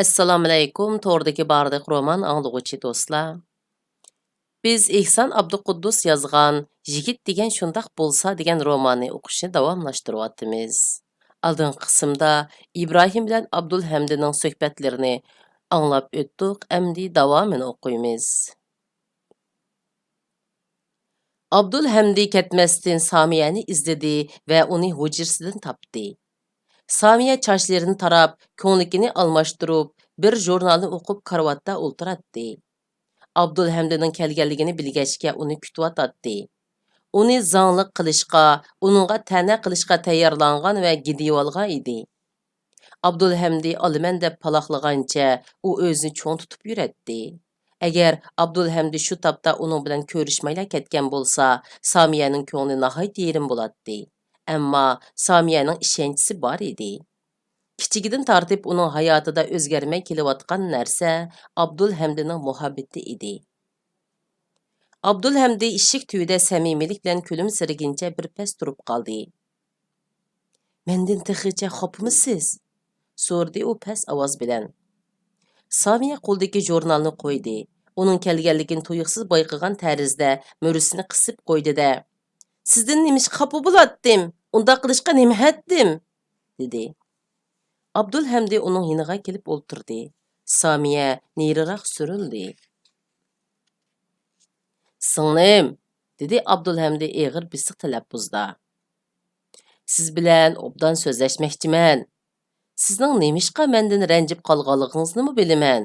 Assalomu alaykum, to'g'ridagi bardiq roman anglag'uchi do'stlar. Biz Ehson Abduquddus yozgan Yigit degan shundaq bo'lsa degan romanni o'qishni davomlashtiryapmiz. Oldingi qismda Ibrohim bilan Abdulhamdining suhbatlarini anglab o'tdik, endi davomini o'qiymiz. Abdulhamdi ketmasdan Samiyani izladi va uni hujrasidan topdi. Samiya chochlarini tarab, ko'nglikini almashtirib, bir jurnalni o'qib karvatda o'ltiratdi. Abdulhamdining kelganligini bilgachga uni kutyotdi. Uni zanglik qilishga, uningga ta'na qilishga tayyorlangan va gidiyolgan edi. Abdulhamdi olaman deb paloqlagancha u o'zini cho'ng tutib yuratdi. Agar Abdulhamdi shu topda uning bilan ko'rishmayla ketgan bo'lsa, Samiyaning ko'ngli nihoyat yerim bo'ladi. Ammo Samiyaning ishonchisi bor edi. Kichigidan tartib uning hayotida o'zgarmay kelayotgan narsa Abdulhamdining muhabbati edi. Abdulhamdi eshik tüyida samimiylik bilan kulimsiraguncha bir pas turib qoldi. "Mendan texicha xopmisiz?" so'rdi u past ovoz bilan. Samiya qo'ldagi jurnalni qo'ydi. Uning kelganligini tuyuqsiz bayqagan tarzda mo'risini qisib qo'ydi-da, "Sizdan nimish xafa bo'latdim? Unda qilishga nima haddim?" dedi. Abdulhamdi uning yiniga kelib o'ltirdi. Samiya neriroq surildi. "Singlim", dedi Abdulhamdi eg'ir bisiq talaffuzda. "Siz bilan obdan so'zlashmoqchiman. Sizning nemishqa mendan ranjib qolganligingizni bilaman.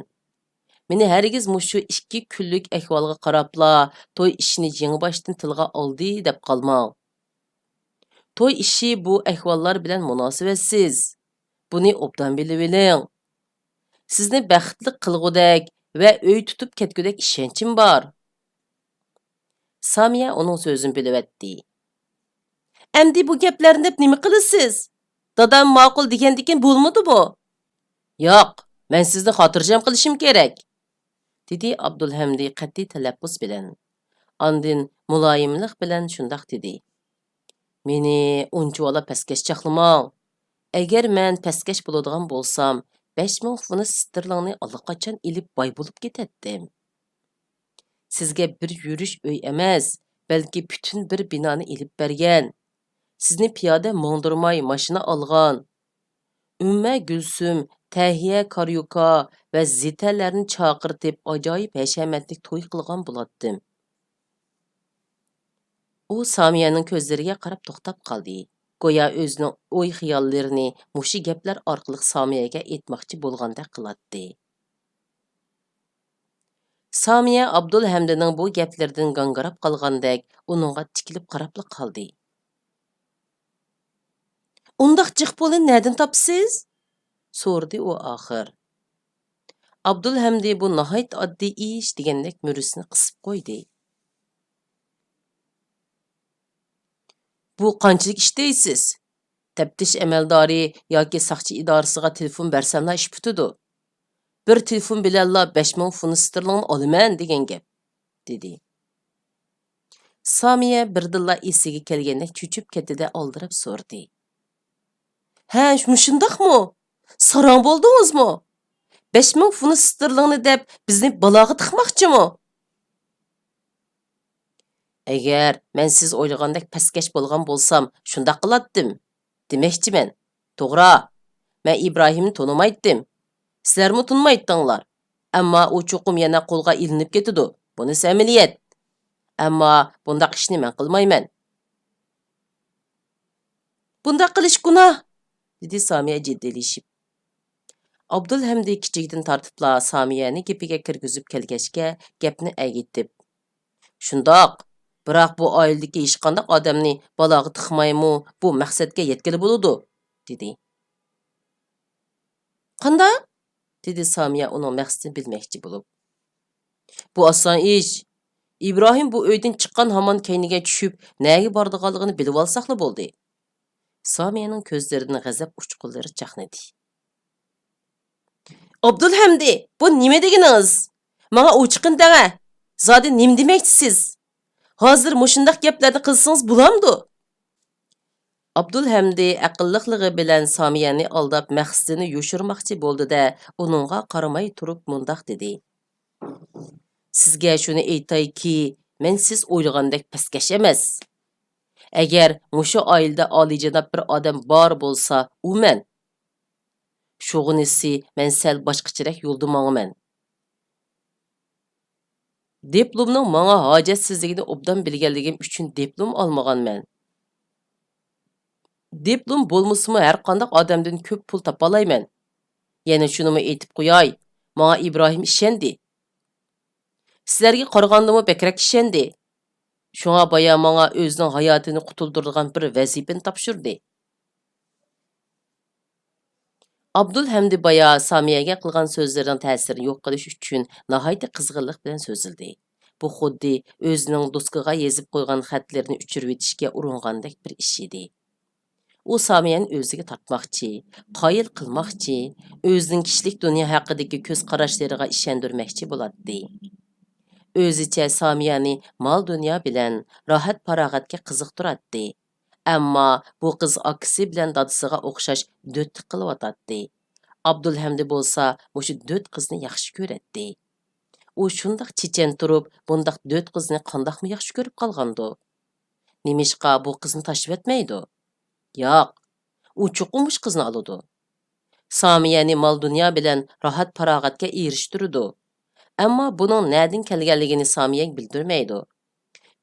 Meni hargiz mushu 2 kunlik ahvolga qarabla to'y ishini yangi boshdan tilga oldi deb qolmang. To'y ishi bu ahvollar bilan munosabatsiz. Buni obdan bilib oling. Sizni baxtli qilg'udak va uy tutib ketgudek ishonchim bor." Samiya uning so'zini bilibdi. "Endi bu gaplarni deb nima qilasiz? Dadam ma'qul degandikin bo'lmadi bu?" "Yo'q, men sizni xotirjam qilishim kerak", dedi Abdulhamdi qat'iy talaffuz bilan. Andin muloyimlik bilan shundoq dedi. "Meni unchavala pastkash chaqlamang. Agar men pastkash bo'ladigan bo'lsam, 5000 funt sterlingni allaqachon ilib boy bo'lib ketdim. Sizga bir yurish uy emas, balki butun bir binoni ilib bergan. Sizni piyoda mo'ndirmay mashina olgan. Umma Gulsum, Tahiya Karyuka va zitalarni chaqirtib ajoyib hashamatlik to'y qilgan bo'latdim." U Samiyaning ko'zlariga qarab to'xtab qoldi. Go'yo o'zining o'y-xiyollarini mushi gaplar orqali Samiyaga aytmoqchi bo'lgandek qiladi. Samiya Abdulhamdining bu gaplaridan gangirab qolgandek uningga tikilib qarab qoldi. "Undaq jiq pulni nerdan topsiz?" so'rdi u oxir. Abdulhamdi bu nihoyat oddiy ish degandek mo'risini qisib qo'ydi. "Bu qanchalik ish deysiz? Taftish amaldori yoki saqchi idorasiga telefon bersamlar ish bitadi. Bir telefon bilanla 5000 funt sterling olaman degan gap", dedi. Samiya birdilla esiga kelgandek cho'chib ketdi-da oldirab so'rdi. "Ha, shundaqmi? Sarang bo'ldingizmi? 5000 funt sterlingni deb bizni baloga tiqmoqchimi?" "Agar men siz o'ylagandek pastkash bo'lgan bo'lsam, shundaq qilatdim. Demoqchiman. To'g'ri, men Ibrohimni tonimaydim. Sizlarmi tunmaydinglar. Ammo u cho'qim yana qo'lga ilinib ketadi. Bunisi amaliyat. Ammo bundaq ishni men qilmayman." "Bundaq qilish gunoh", dedi Samiya jiddiylashib. Abdulhamdi kichigidan tortibla Samiyani gapiga kirgizib kelgachga gapni agitib. "Shundoq, biroq bu oiladagi hech qanday odamni baloga tiqmaymi, bu maqsadga yetkili bo'ladi", dedi. "Qanday?" dedi Samiya uning maqsadini bilmoqchi bo'lib. "Bu oson ish. Ibrohim bu uydan chiqqan hamon kayniga tushib, nega bordiganligini bilib olsaqla bo'ldi." Samiyaning ko'zlaridan g'azab uchqunlari chaqnadi. "Abdulhamdi, bu nima deganingiz? Menga ochiqin dega. Zodi nima demoqchisiz? Hozir mushundaq gaplarni qilsangiz bo'lamdi?" Abdulhamdi aqlliqligi bilan Samiyani aldab maqsadini yoshirmoqchi bo'ldi-da, uningga qaramay turib mundaq dedi. Sizga shuni aytayki, men siz o'ylagandek pastkash emas. Agar mushu oilada oliyjanob bir odam bor bo'lsa, u men. Shug'inisi men sal boshqacharoq yo'lda mangaman. Diplomning menga hojatsizligini obdan bilganligim uchun diplom olmaganman. Diplom bo'lmasimi har qanday odamdan ko'p pul topalayman. Yana shunimi aytib qo'yay, menga Ibrohim ishondi. Sizlarga qaragandimi bekrak ishondi. Shunga boya menga o'zining hayotini qutuldiradigan bir vazifani topshirdi. Abdulhamdi boya Samiyaga qilgan so'zlarining ta'sirini yo'q qilish uchun nihoyatda qizg'inlik bilan so'zildi. Bu xuddi o'zining do'stiga yozib qo'ygan xatlarini uchirib etishga uringandek bir ish edi. U Samiyani o'ziga tortmoqchi, qoyil qilmoqchi, o'zining kishilik dunyo haqidagi ko'z qarashlariga ishondirmoqchi bo'ladi. O'zicha Samiyani mol dunyo bilan rohat farog'atga qiziqtiradi. Ammo bu qiz akasi bilan dadasiga o'xshash do'tlik qilyotadi. Abdulhamdi bo'lsa, mushu do't qizni yaxshi ko'radi. U shundoq chechan turib, bundaq do't qizni qandoqmi yaxshi ko'rib qolgandi? Nimishqa bu qizni tashib etmaydi? Yo'q, u chuqumush qizni oladi. Samiyani mol dunyo bilan rohat farog'atga erishtirdi. Ammo buning nadin kelganligini Samiyaga bildirmaydi.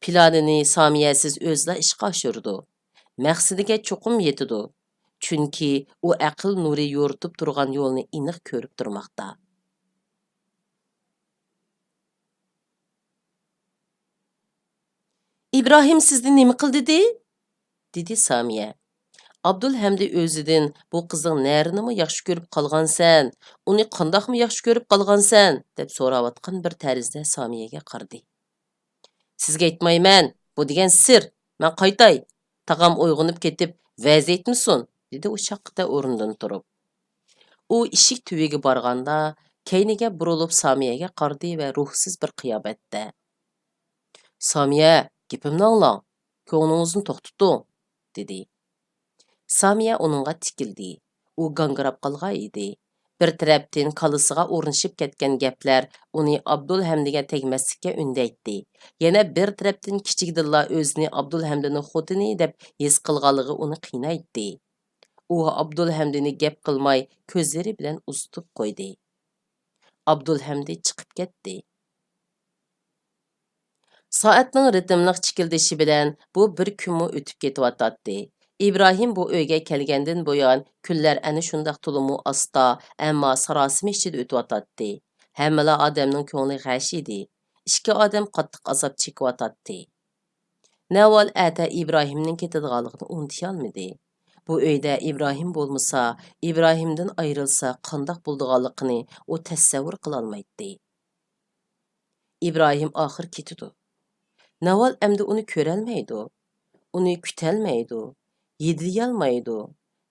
Planini Samiyasiz o'zla ishga oshirdi. Maqsadiga chuqum yetidi. Chunki u aql nuri yo'ritib turgan yo'lni aniq ko'rib turmoqda. İbrahim sizni nima qildi dedi Samiya. Abdulhamdi o'zidan bu qizning narinimi yaxshi ko'rib qolgansan, uni qandoqmi yaxshi ko'rib qolgansan deb so'rayotgan bir tarzda Samiyaga qaradi. Sizga aytmayman, bu degan sir. Men qaytay. Tag'am uyg'onib ketib, vaziyatmisin, dedi u shaqqa o'rnidan turib. U eshik tuviga borganda, keyniga burilib Samiyaga qaradi va ruhsiz bir qiyobatda. Samiya, gapimni anglang. Ko'nglingizni to'xtating, dedi. Samiya uningga tikildi. U gangirab qolgan edi. Bir tarafdan kalisiga o'rnashib ketgan gaplar uni Abdulhamdiga tegmaslikka undaydi. Yana bir tarafdan kichikdilla o'zini Abdulhamdining xotini deb his qilganligi uni qiynaydi. U Abdulhamdini gap qilmay ko'zlari bilan uzitib qo'ydi. Abdulhamdi chiqib ketdi. Soatning ritmliq chikildishi bilan bu bir kunmi o'tib ketyotdi. İbrahim bu uyga kelgandan buyon kunlar ana shundoq tulumu asta, ammo sarosima ichida o'tyotdi. Hammala odamning ko'ngli g'ash edi. Ikki odam qattiq azob chekyotdi. Navol ata İbrahimning ketadiganligini unutay olmadi. Bu uyda İbrahim bo'lmasa, İbrahimdan ayrilsa qandoq bo'ldiganligini u tasavvur qila olmaydi. İbrahim oxir ketdi. Navol endi uni ko'rolmaydi. Uni kutolmaydi. Yediyolmaydi.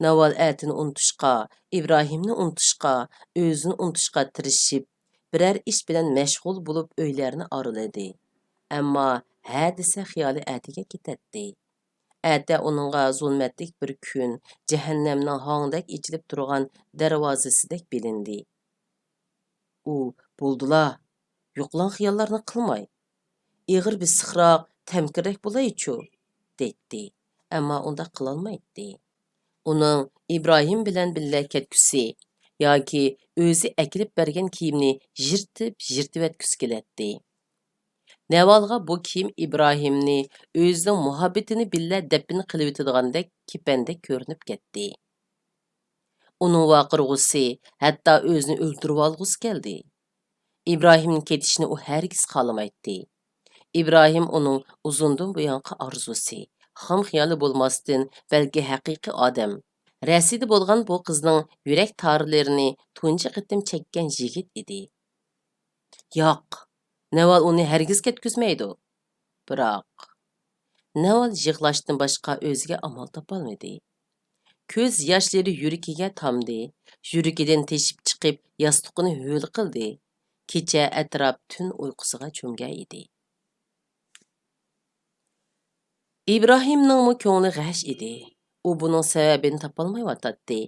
Navol atini unutishqa, İbrahimni unutishqa, o'zini unutishqa tirishib, biror ish bilan mashg'ul bo'lib uylarni oraladi. Ammo ha desa xiyoli atiga ketadi. Ata uningga zulmatlik bir kun, jahannamning hongdak ichilib turgan darvozasidek bilindi. U bo'ldila, yo'qlan xiyollarni qilmay. Ig'ir bir sixroq, tamkirrak bo'laychu, dedi. Ammo unda qilolmaydi. Uning İbrahim bilan birga ketkusi yoki o'zi akilib bergan kiyimni yirtib etkusi keladi. Navolga bu kiyim İbrahimni o'zining muhabbatini billa dafn qilib o'tadigandak kepandek ko'rinib ketdi. Uning vaqirg'usi hatto o'zini o'ldirib olg'usi keldi. İbrahimning ketishini u hargiz xohlamaydi. İbrahim uning uzundan buyonqi orzusi. Xam xiyoli bo'lmasdan, balki haqiqiy odam. Rasidi bo'lgan bu qizning yurak tarlarini tunji qitim chekkan yigit edi. Yo'q, Navol uni hargiz ketkizmaydi. Biroq Navol yig'lashdan boshqa o'ziga amal topolmadi. Ko'z yoshlari yuragiga tamdi. Yuragidan teshib chiqib, yostiqini ho'l qildi. Kecha atrof tun uyqusiga cho'mgan edi. İbrahimning ko'ngli g'ash edi. U buning sababini topolmayotdi.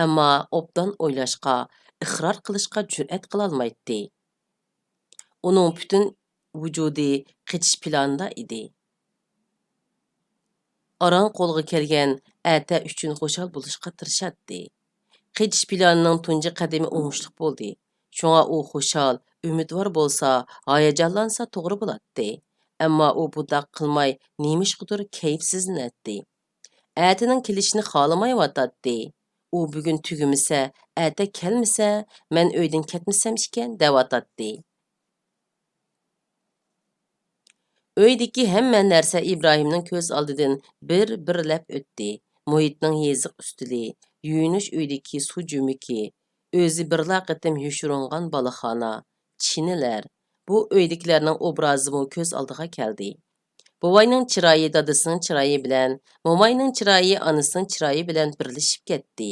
Ammo obdan o'ylashqa, iqror qilishga jur'at qilolmaydi. Uning butun vujudi qechish planida edi. Aran qo'lga kelgan ata uchun xushal bo'lishga tirishadi. Qechish planining tunji qadami o'ngishli bo'ldi. Shunga u xushal, umidvor bo'lsa, hayajonlansa to'g'ri bo'ladi. Ammo u bunday qilmay, nemishqidir kayfsizlanadi. Atining kelishini xolamayotdi. U bugun tugimasa, ata kelmasa, men uydan ketmasam ekan deyotdi. Uydagi hamma narsa İbrahimning ko'z oldidan bir-birlab o'tdi. Muhitning yeziq ustili, yuyinish uydagi suv jumiki, o'zi birla qatim yushiringan balaxona, chinilar, bu uydagilarning obrazimi ko'z oldiga keldi. Buvayning chiroyi dadasining chiroyi bilan, momayning chiroyi onasining chiroyi bilan birlashib ketdi.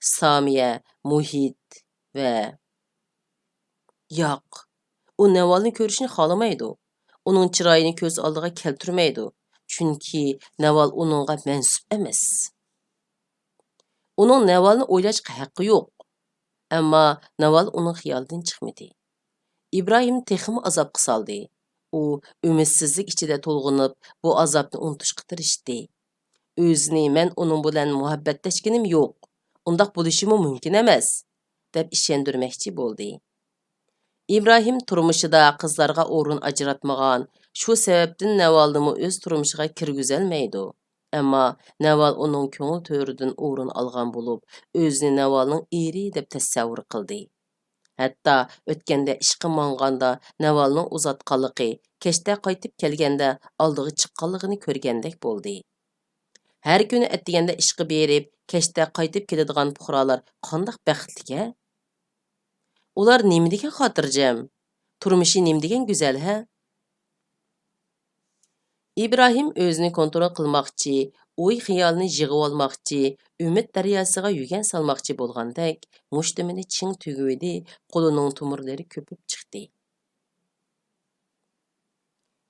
Samiya, Muhit va yo'q, u Navalni ko'rishni xolamaydi. Uning chiroyini ko'z oldiga keltirmaydi. Chunki Naval uningga mansub emas. Uning Navalni o'ylashga haqqi yo'q. Ammo Naval uning xiyolidan chiqmadi. İbrahim texmi azobga soldi. U umidsizlik ichida to'lg'inib, bu azobni unutishga tirishdi. O'zini men uning bilan muhabbatlashganim yo'q. Undaq bo'lishimi mumkin emas, deb ishondirmoqchi bo'ldi. İbrahim turmushida qizlarga o'rin ajratmagan, shu sababdan Navalni o'z turmushiga kirgizolmaydi. Ammo Naval uning ko'ngil to'ridan o'rin olgan bo'lib, o'zini Navalning eri deb tasavvur qildi. Hatto o'tganda ishqi manganda Navalning uzatqanligi, kechda qaytib kelganda oldiga chiqqanligini ko'rgandek bo'ldi. Har kuni atdiganda ishqi berib, kechda qaytib keladigan fuqarolar qanday baxtli-a? Ular nima degan xotirjam? Turmushi nima degan go'zal, ha? İbrahim o'zini kontrol qilmoqchi, o'y xiyolni yig'ib olmoqchi, umid daryosiga yugan salmoqchi bo'lgandek, mushtimini ching tuguvdi, qo'lining tumirlari ko'pib chiqdi.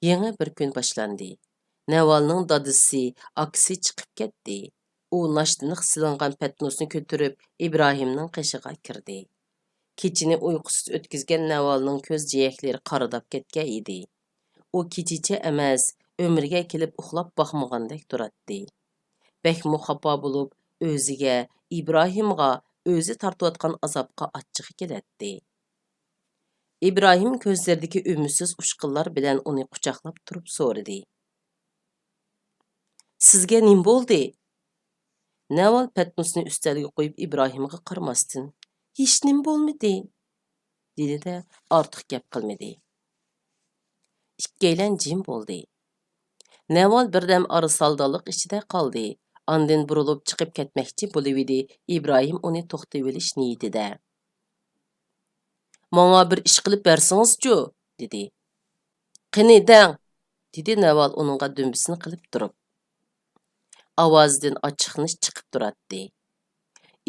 Yangi bir kun boshlandi. Navalning dadisi, aksi chiqib ketdi. U nashtiniq silingan patnosni ko'tarib İbrahimning qishiga kirdi. Kechini uyqusiz o'tkazgan Navalning ko'z jiyaklari qaridab ketgan edi. U kechicha emas, ömürge kelib uxlab baxmagandek turadi. Bekmu xafa bo'lib, o'ziga, İbrahimga, o'zi tortayotgan azobga achchig'i keladi. İbrahim ko'zlaridagi umidsiz ushqinlar bilan uni quchoqlab turib so'radi. Sizga nim bo'ldi? Naval patnusni ustalga qo'yib İbrahimga qaramasdan, hech nim bo'lmadi, dedi-de ortiq gap qilmadi. Ikkaylan jim bo'ldi. Naval birdam arisaldalik ichida qoldi. Andin burilib chiqib ketmoqchi bo'lib-edi. İbrahim uni to'xtatib olish niyatida. "Menga bir ish qilib bersingiz-chu", dedi. "Qani dang", dedi Naval uningga dumbisini qilib turib. Ovozidan ochiqnish chiqib turadi.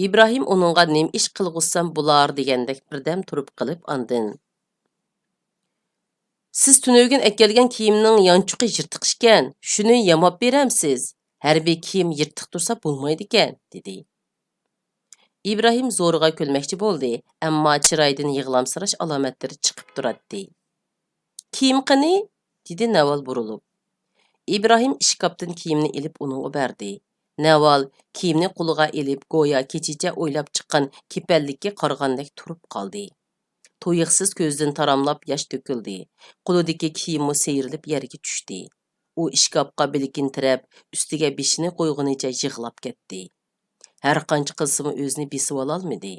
İbrahim uningga "Nim ish qilg'ussam bular" degandek birdam turib qilib andin. "Siz tunögün ekkelgen kiyimning yanchuqi yirtiq ekan, shuni yamab beramsiz. Harbiy kiyim yirtiq tursa bo'lmaydi ekan", dedi. İbrahim zo'rg'a kulmoqchi bo'ldi, ammo chiroydan yig'lamsirash alomatlari chiqib turadi. "Kiyim qani?" dedi Naval burilib. İbrahim ishkopdan kiyimni ilib uningga berdi. Naval kiyimni qo'liga ilib go'yo kechicha o'ylab chiqqan kepallikka qaragandek turib qoldi. To'yiqsiz ko'zdan taramlab yosh to'kildi. Qo'lidagi kiyimi seyrilib yerga tushdi. U ishkopga bilkintirab, ustiga beshini qo'ygunicha yig'lab ketdi. Har qancha qilsimi o'zini besib ololmadi.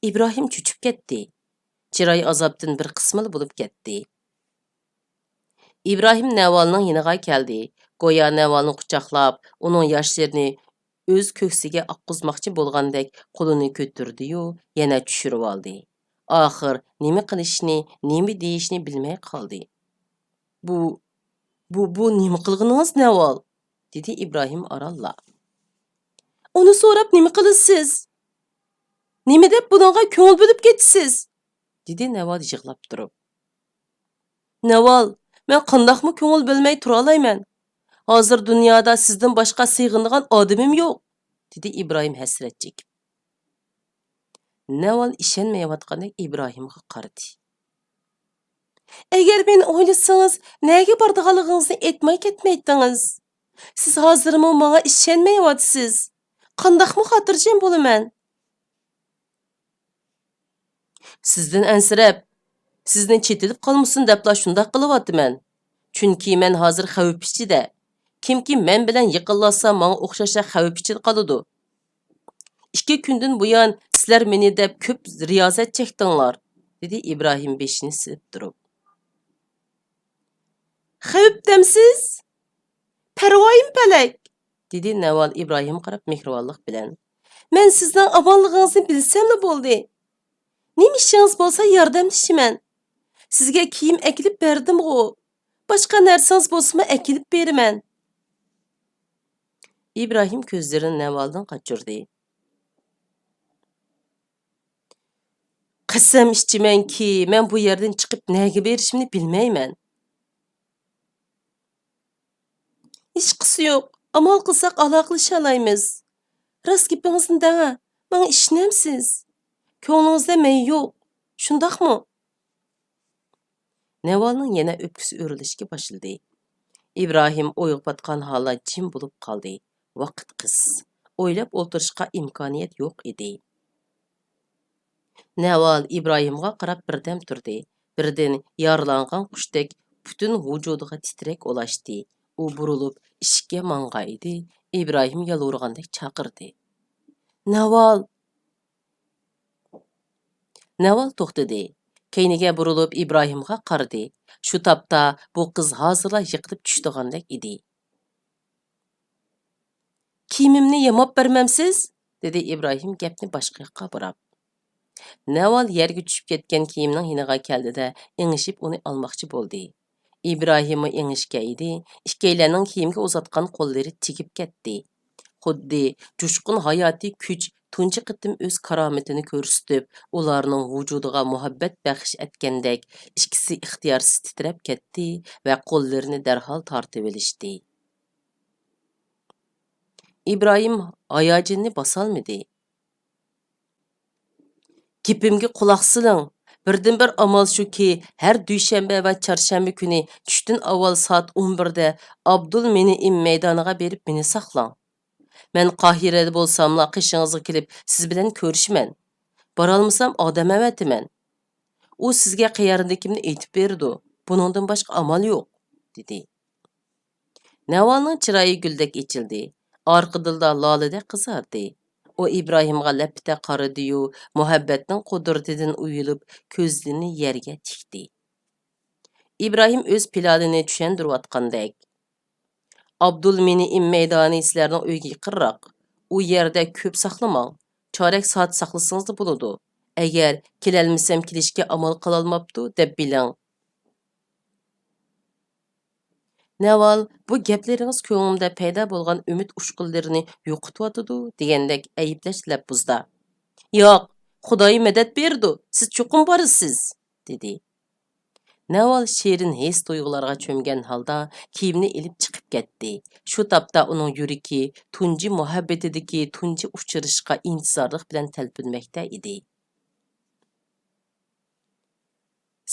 İbrahim cho'chib ketdi. Chiroy azobdan bir qismil bo'lib ketdi. İbrahim Navalning yoniga keldi. Go'yo Navalni quchoqlab, uning yoshlarini o'z ko'ksiga oqqizmoqchi bo'lgandek qo'lini ko'tardi-yu, yana tushirib oldi. Oxir nima qilishni, nima deyishni bilmay qoldi. Bu nima qilganingiz Naval?" dedi İbrahim aralla. "Uni so'rab nima qilasiz? Nima deb buningga ko'ngil bo'lib ketasiz?" dedi Naval yig'lab turib. "Naval, men qandoqmi ko'ngil bilmay tura olayman? Hazır dünyada sizden başqa sığınılan adamım yo'q, dedi İbrahim həsrət çekib. Naval ishonmayotgandek İbrahimga qaradi. Agar meni o'ylasangiz, nega bordiganligingizni aytmay ketmaydingiz? Siz hozirmi menga ishonmayapsiz? Qandaqmi xotirjam bo'laman? Sizdan ansirab, sizni chetilib qolmasin debla shundoq qilyapman. Chunki men hozir xavf ichida. Kimki men bilan yaqinlashsa, menga o'xshasha xavf ichida qoladi. 2 kundan buyon sizlar meni deb ko'p riyozat chekdinglar, dedi İbrahim beshini silib turib. Xavf demsiz? Parvoyim palak, dedi Naval İbrahim qarab mehribonlik bilan. Men sizning omonligingizni bilsam-la bo'ldi. Nima ishingiz bo'lsa yordamlashiman. Sizga kiyim akilib berdim-ku. Başqa narsangiz bo'lsa akilib beraman. İbrahim ko'zlarini Navaldan qochirdi. Qasam ichchimanki, men bu yerdan chiqib nega berishimni bilmayman. Hech qisi yo'q. Amal qilsak aloqalasha olamiz. Rost gapingizni danga. Menga ishonamsiz. Ko'nglingizda men yo'q. Shundaqmi? Navalning yana o'pkisi o'rilishga boshladi. İbrahim o'yg'otgan holda jim bo'lib qoldi. Vaqt qis. O'ylab o'tirishga imkoniyat yo'q edi. Naval İbrahimga qarab birdam turdi. Birdan yaralangan qushdek butun vujudiga titrak ulashdi. U burilib ishga mang'aydi. İbrahim yalvurgandek chaqirdi. Naval! Naval to'xtadi. Keyniga burilib İbrahimga qaradi. Shu topda bu qiz hozirla yiqilib tushdigandek edi. Kiyimimni yamab bermamsiz? Dedi İbrahim gapni boshqa yoqqa burab. Naval yerga tushib ketgan kiyimning yiniga keldida ingishib uni olmoqchi bo'ldi. İbrahim ingishga edi. Ikkilarning kiyimga uzatgan qo'llari tegib ketdi. Xuddi jo'shqin hayotiy kuch tunchi qitim o'z karomatini ko'rsatib, ularning vujudiga muhabbat baxsh etgandek, ikkisi ixtiyorsiz titrab ketdi va qo'llarini darhol tortib olishdi. İbrahim hayajonini bosolmadi. Gapimga quloq soling. Birdan bir amal shuki, har dushanba va chorshanba kuni tushdan avval soat 11 da Abdul Meniim maydoniga berib meni saqlang. Men Qahirada bo'lsamla qishingizga kelib siz bilan ko'rishman. Borolmasam odam avatiman. U sizga qayerdagimni aytib berdi. Buningdan boshqa amal yo'q, dedi. Navalning chiroyi guldek ichildi. Orqadilda lolida qizardi. O İbrahimga lapita qaradi-yu, muhabbatning qudratidan uyilib, ko'zlarini yerga tikdi. İbrahim o'z planini tushuntirayotgandek. Abdul Meniim maydoni sizlarning uyga yaqinroq. U yerda ko'p saqlamang. Chorak soat saqlasangiz bo'ladi. Agar kelolmasam kelishga amal qila olmabdi deb biling. Naval, bu gaplaringiz ko'nglimda paydo bo'lgan umid ushqullarini yo'qotyotidi degandek ayiblash labbuzda. Yo'q, Xudoy madad berdi. Siz cho'qim borsiz, dedi. Naval sherin his tuyg'ularga cho'mgan holda kiyimni ilib chiqib ketdi. Shu topda uning yuragi tunji muhabbatidagi tunji uchrashishga intizorlik bilan talpinmoqda edi.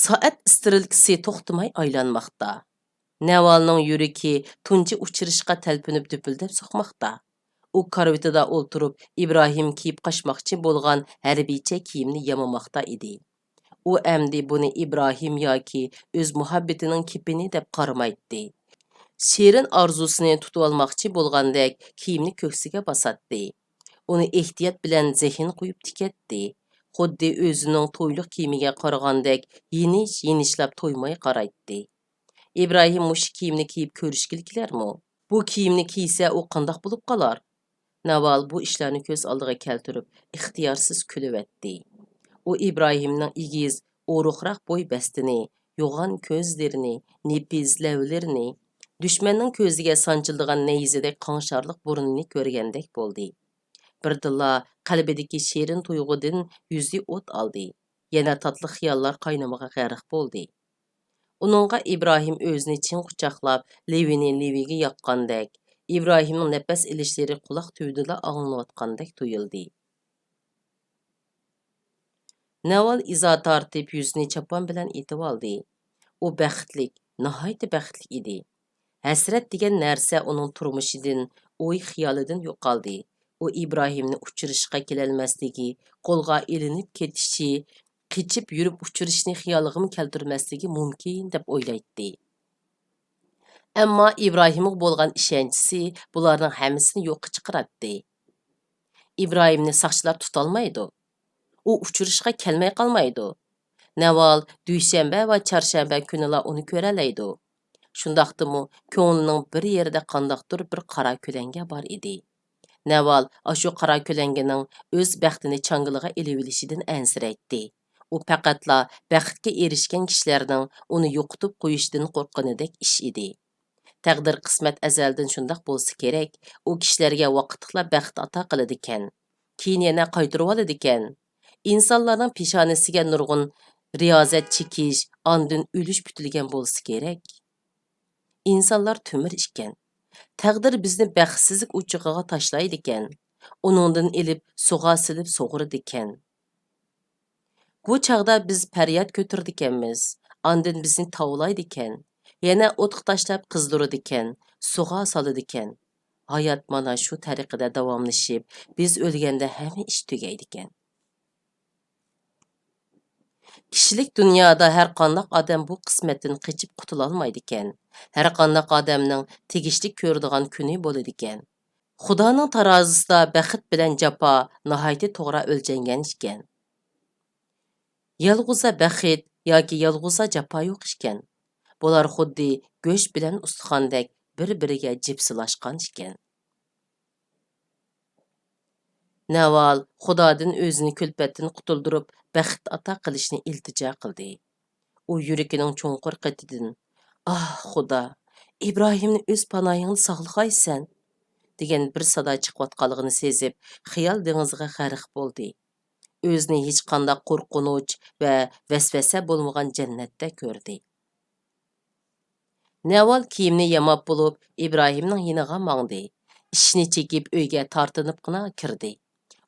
Soat istiralkisi to'xtamay aylanmoqda. Navalning yuragi tunji uchrashishga talpinib dupildab so'qmoqda. U karvetida o'ltirib, İbrahim kiyib qochmoqchi bo'lgan harbiycha kiyimni yamamoqda edi. U endi buni İbrahim yoki o'z muhabbatining kipini deb qaramaydi. Sherin orzusini tutib olmoqchi bo'lgandek kiyimni ko'ksiga bosatdi. Uni ehtiyot bilan zehn qo'yib tikatdi. Xuddi o'zining to'yliq kiyimiga qaragandek yenishlab to'ymay qaraydi. İbrahim mush kiyimni kiyib ko'rishgili kelarmi? Bu kiyimni kiysa u qandoq bo'lib qolar? Naval bu ishlarni ko'z oldiga keltirib, ixtiyorsiz kulib-etdi. U İbrahimning igiz, o'ruqroq bo'y bastini, yo'g'on ko'zlarini, nepiz lavlarini, dushmanning ko'ziga sanchildigan nayzidek qanşarliq burnini ko'rgandek bo'ldi. Birdilla qalbidagi sherin tuyg'udan yuzi o't oldi. Yana tatlı xiyollar qaynamaga g'arq bo'ldi. Onunğa İbrahim özünü çin qucaqlab, levini leviga yaqqandek, İbrahimning nefes ilişleri qulaq tüydüla ağlanayotgandek tuyuldi. Naval iza tartib yüzünü çapan bilan etib oldi. O baxtlik, nihoyat baxtlik edi. Hasrat degan narsa uning turmushidan, o'y xiyolidan yo'qoldi. U İbrahimni uchirishga kelolmasligi, qo'lga ilinib ketishi, qechib yurib uchirishni xiyoliga keltirmasligi mumkin deb o'ylaydi. Ammo İbrahimga bo'lgan ishonchisi bularning hammasini yo'qqa chiqaradi. İbrahimni saqchilar tutolmaydi. U uchirishga kelmay qolmaydi. Naval dushanba va chorshanba kunila uni ko'ralaydi. Shundaqdimi ko'nglining bir yerida qandaqdir bir qora ko'langa bor edi. Naval ashu qora ko'langining o'z baxtini changiliga elivilishidan ansiraydi. U faqatla baxtga erishgan kishilarning uni yo'qotib qo'yishidan qo'rqqanidek ish edi. Taqdir qismat azaldan shundaq bo'lsa kerak, u kishilarga vaqtliqla baxt ato qiladi ekan. Keyin yana qaytarib oladi ekan. İnsanlarning peshonasiga nurg'un riyozat chekish, ondan o'lish putilgan bo'lsa kerak. İnsanlar tümür ekan. Taqdir bizni baxtsizlik o'chig'iga tashlaydi ekan. Uningdan elib sug'a silib sug'urdi ekan. Bu chaqda biz faryod ko'tirdi ekanmiz. Ondan bizni tovlaydi ekan. Yana o'tqa tashlab qizdirdi ekan, sug'a soladi ekan. Hayot mana shu tariqada davomlashib, biz o'lganda hamma ish tugaydi ekan. Kishilik dunyoda har qanday odam bu qismatdan qochib qutula olmaydi ekan. Har qanday odamning tegishli ko'radigan kuni bo'ladi ekan. Xudoning tarozisida baxt bilan jafo nihoyat to'g'ri o'lchangan ekan. Yolg'uza baxt yoki yolg'uza jafo yo'q ekan. Bular xuddi go'sht bilan ustixondek bir-biriga jipsilashgan ekan. Naval Xudodan o'zini kulfatdan qutuldirib, baxt ato qilishni iltijo qildi. U yuragining cho'nqur qatidan, "Ah, Xudo, İbrahimni o'z panoyingda saqlag'aysan" degan bir sado chiqayotganligini sezib, xiyol dengiziga g'arq bo'ldi. O'zini hech qanday qo'rqinch va vasvasa bo'lmagan jannatda ko'rdi. Naval kiyimni yamab bo'lib, İbrahimning yiniga mangdi. Ishni chekib uyga tortinibgina kirdi.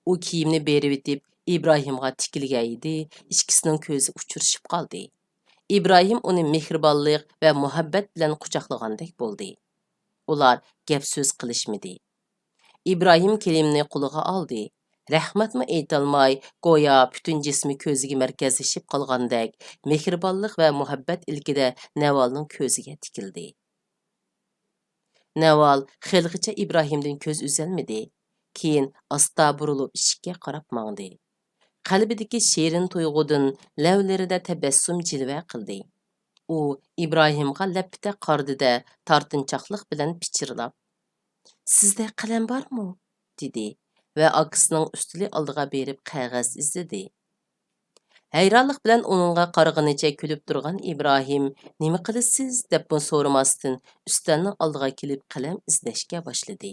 U kiyimni berib etib, İbrahimga tikilgan edi, ikkisining ko'zi uchrashib qoldi. İbrahim uni mehribonlik va muhabbat bilan quchoqlagandek bo'ldi. Ular gap so'z qilishmadi. İbrahim kelimni qo'liga oldi. Rahmatmi aytolmay, go'yo butun jismi ko'ziga markazlashib qolgandek, mehribonlik va muhabbat ilkida Navalning ko'ziga tikildi. Naval xilqicha İbrahimdan ko'z uzolmadi. Keyin asta burilib eshikka qarab mangdi. Qalbidagi shirin tuyg'udan lavlarida tabassum jilva qildi. U İbrahimga lapita qardida tortinchoqlik bilan pichirlab, "Sizda qalam bormi?" dedi va akasining ustili oldiga berib qog'oz izladi. Hayronlik bilan uningga qaraganicha kulib turgan İbrahim, "Nima qilasiz?" deb so'ramasdan ustalning oldiga kelib qalam izlashga boshladi.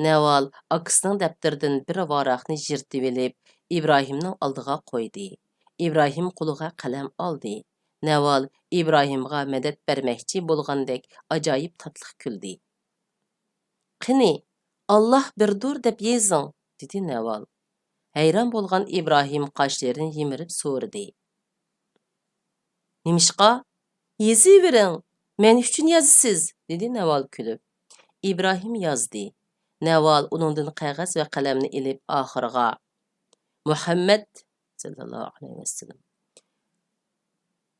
Naval akasining daftardan bir varaqni yirtib olib, İbrahimning oldiga qo'ydi. İbrahim qo'liga qalam oldi. Naval İbrahimga madad bermoqchi bo'lgandek ajoyib tatliq kuldi. "Qani, Alloh birdir deb yezing", dedi Naval. Hayron bo'lgan İbrahim qoshlarini yimirib so'radi. "Nimishqa? Yezivering, men uchun yozasiz", dedi Naval kulib. İbrahim yozdi. Naval uningdan qog'oz va qalamni ilib oxiriga Muhammad sallallohu alayhi vasallam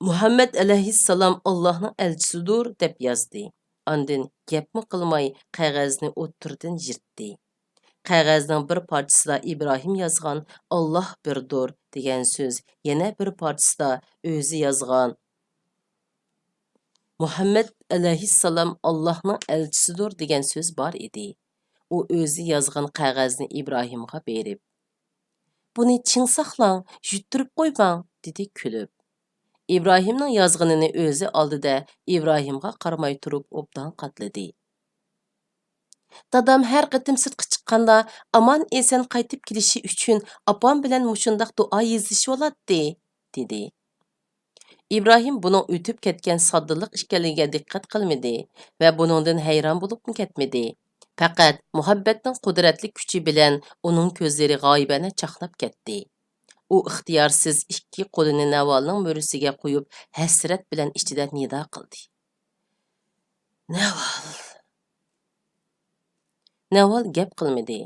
Muhammad alayhissalom Allohning elchisidir deb yozdi. Ondan gapmi qilmay qog'ozni o'ttirdan yirtdi. Qog'ozning bir parchasida İbrahim yozgan "Alloh birdir" degan so'z, yana bir parchasida o'zi yozgan Muhammad alayhissalom Allohning elchisidir degan so'z bor edi. U o'zi yozgan qog'ozni İbrahimga berib, "Buni ching saqlang, yuttirib qo'ymang", dedi kulib. İbrahimning yozganini o'zi oldida İbrahimga qaramay turib obdan qatladi. "Dadam har qatim sirtqa chiqqanda amon eson qaytib kelishi uchun opam bilan mushundaq duo yezishib oladi", dedi. İbrahim buning o'tib ketgan soddalik ekanligiga diqqat qilmadi va buningdan hayron bo'libmi ketmadi. Faqat muhabbatning qudratli kuchi bilan uning ko'zlari g'oyibona chaqnab ketdi. U ixtiyorsiz ikki qo'lini Navalning mo'risiga qo'yib, hasrat bilan ichida nido qildi. Naval. Naval gap qilmadi.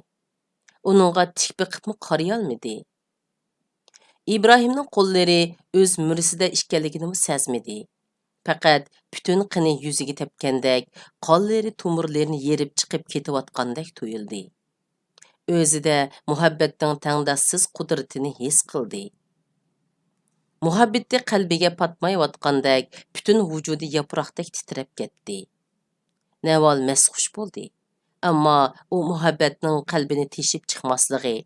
Uningga tik biqibmi qaraya olmadi. İbrahimning qo'llari o'z mo'risida ekanligini sezmadi. Faqat butun qini yuziga tepgandek, qonlari tomirlarini yerib chiqib ketayotgandek tuyuldi. O'zida muhabbatning tangdassiz qudratini his qildi. Muhabbati qalbiga patmayotgandek, butun vujudi yaproqdek titrab ketdi. Naval masxush bo'ldi. Ammo u muhabbatning qalbini teshib chiqmasligi,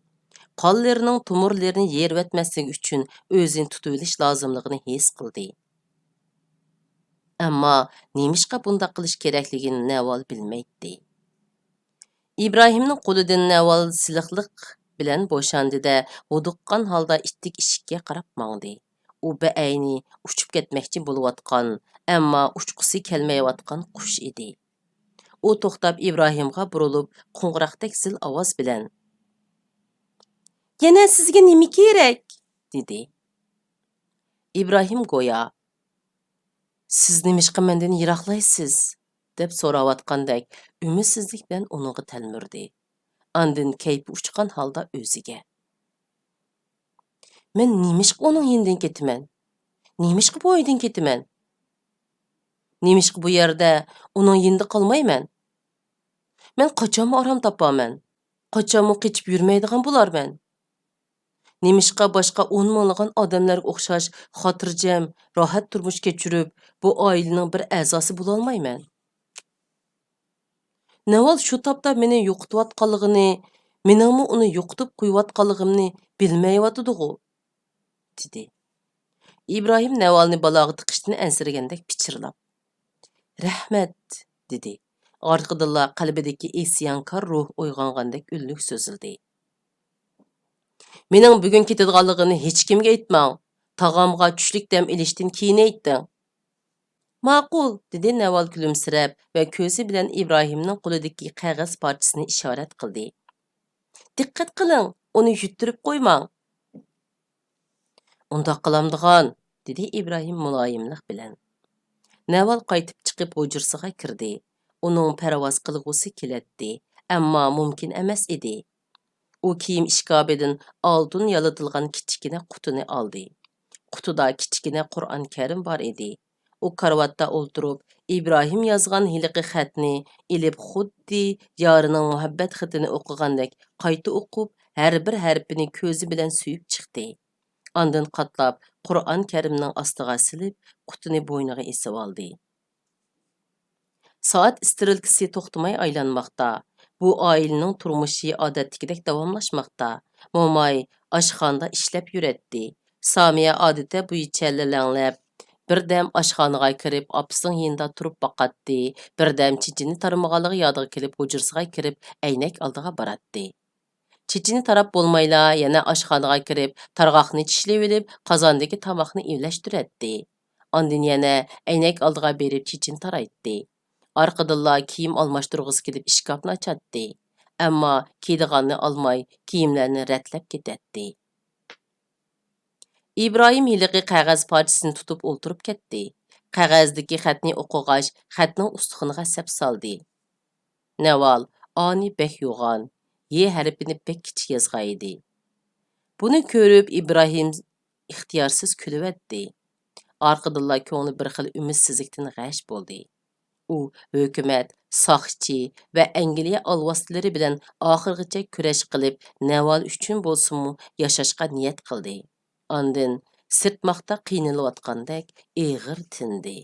qonlarining tomirlarini yervatmasligi uchun o'zini tutib olish lozimligini his qildi. Ammo nemishqa bundaq qilish kerakligini Naval bilmaydi. İbrahimning qo'lidan Naval siliqliq bilan bo'shandi-da, huduqqan holda ittik eshikka qarab mangdi. U beayni uchib ketmoqchi bo'layotgan, ammo uchqusi kelmayotgan qush edi. U to'xtab İbrahimga burilib, qo'ng'iroqdek zil ovoz bilan: "Yana sizga nima kerak?" dedi. İbrahim go'yo: "Siz nimishqa mendan yiroqlaysiz?" deb so'rayotgandek umidsizlik bilan uningga talmurdi. Andin kayfi uchgan holda o'ziga: "Men nimishqa uning yenidan ketaman? Nimishqa bu uydan ketaman? Nimishqa bu yerda uning yinida qolmayman? Men qachon orom topaman? Qachon qochib yurmaydigan bo'larman? Nimishqa boshqa 10 minglagan odamlarga o'xshash xotirjam, rohat turmush kechirib, bu oilaning bir a'zosi bo'la olmayman?" Naval shu topda meni yo'qotayotganligini, meningmi uni yo'qotib qo'yayotganligimni bilmayotidi-ku, dedi. İbrahim Navalni balog'i tiqishdan ansiragandek pichirlab: "Rahmat", dedi. Orqadilla qalbidagi isyonkor ruh uyg'ongandek ullik so'zildi. "Mening bugun ketadiganligimni hech kimga aytmang. Tog'amga tushlik dam ilishdan keyin ayting." "Ma'qul", dedi Naval kulimsirab va ko'zi bilan İbrahimning qo'lidagi qog'oz parchasini ishorat qildi. "Diqqat qiling, uni yuttirib qo'ymang." "Undaq qilamdigan", dedi İbrahim muloyimlik bilan. Naval qaytib chiqib hujrasiga kirdi. Uning parvoz qilg'usi kelatdi, ammo mumkin emas edi. U kiyim ishkobidan oltin yalitilgan kichkina qutini oldi. Qutida kichkina Qur'on Karim bor edi. U karvatda o'ltirib, İbrahim yozgan hiliqi xatni ilib xuddi yorining muhabbat xatini o'qigandek qayta o'qib, har bir harfini ko'zi bilan suyib chiqdi. Ondan qatlab Qur'on Karimning ostiga silib, qutini bo'yniga esib oldi. Soat istirilkisi to'xtamay aylanmoqda. Bu oilaning turmushi odatdagidek davomlashmoqda. Mo'may oshxonada ishlab yuratdi. Samiya odati bo'yicha lalanglab, birdam oshxonaga kirib, opasining yonida turib boqatdi. Birdam chichini tarmaganligi yodiga kelib, hujrasiga kirib, aynak oldiga boratdi. Chichini tarab bo'lmayla, yana oshxonaga kirib, targ'oqni tishlab olib, qozondagi tomoqni ivlashtiratdi. Ondan yana aynak oldiga berib chichini taraytdi. Arqadilla kiyim almashtirg'isi kelib ishkopni ochatdi. Ammo kiydiganni olmay, kiyimlarni ratlab ketadi. İbrahim hiliqi qog'oz parchasini tutib o'ltirib ketdi. Qog'ozdagi xatni o'qig'ach, xatning ustixoniga sap soldi. Naval ani bek yo'g'on, ye harfini bek kichik yozgan edi. Buni ko'rib İbrahim ixtiyorsiz kulibdi. Arqadilla ko'ngli bir xil umidsizlikdan g'ash bo'ldi. U hukumat, soqchi va Angliya alvostilari bilan oxirgacha kurash qilib, Naval uchun bo'lsa-mu yashashga niyat qildi. Ondan sirtmoqda qiynalayotgandek ig'ir tindi.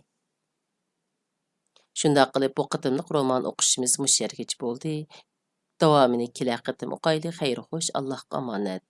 Shunday qilib bu qitimliq roman o'qishimiz musharkach bo'ldi. Davomini kelasi qitim o'qayli. Xayr xo'sh, Allohga omonat.